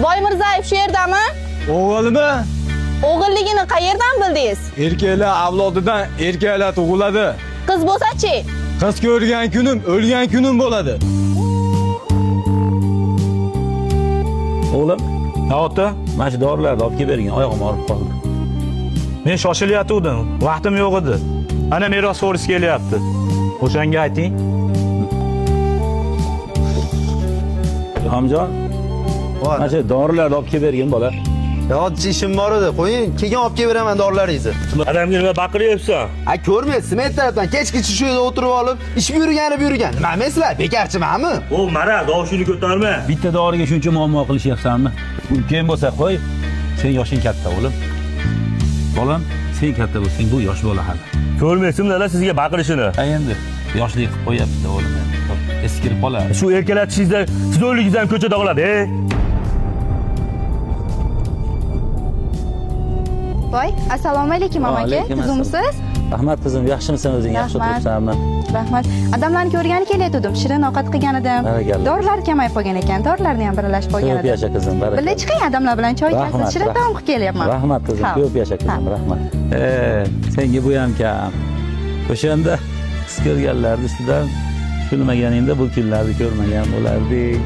Voy Mirzayev shu yerdami? O'g'ilmi? O'g'illigini qayerdan bildingiz? Erkaklar avlodidan erkaklar tug'iladi. Qiz bo'lsa-chi? Qiz ko'rgan kunim, o'lgan kunim bo'ladi. O'g'lim, ota, mana shu dorilarni olib kelib bergin, oyog'im og'rib qoldi. Men shoshilayotgandim, vaqtim yo'q edi. Ana merosxo'ris kelyapti. O'shanga ayting. Ilhomjon, mana shu dorilarni olib kelib bergin, bola. Oddiy ishim bor edi. Qo'ying, keyin olib kelib beraman dorilaringizni. Adamga nima baqiryapsan? Ko'rmaysiz, men tarafdan kechgacha shu yerda o'tirib olib, ish buyurgani. Nima meslar? Bekarchimanmi? O, mara, doshini ko'tarma. Bitta doriga shuncha muammo qilishyapsanmi? Ulkan bo'lsa qo'y. Sen yoshing katta, o'g'lim. Bolam, sen katta bo'lsang, bu yosh bola hali. Ko'rmaysizmi sizga baqirishini? Endi yoshlik qilib qo'yapti, o'g'lim. Eskirib qoladi. Shu erkalatishingizda siz o'ligingizdan ko'chada qoladi, Voy, assalomu alaykum amaki. Tuzumsiz? Rahmat qizim, yaxshimisan o'zing? Yaxshi turibsanmi? Rahmat. Adamlarni ko'rgani kelayotgandim. Shirin ovqat qilgan edim. Barakallah. Dorilar kamayib qolgan ekan. Dorilarni ham birlashib qo'ygan Ko'p edim. yasha qizim, barakallah. Birga chiqing adamlar bilan choy ichasiz. Rahmat, Shirin taom qilib kelyapman. Rahmat qizim, Ha. ko'p yasha qizim, Ha. rahmat. Senga bu ham kam. O'shanda siz ko'rganlarni ustidan kulmaganingda bu kunlarni ko'rmagan bo'lardik.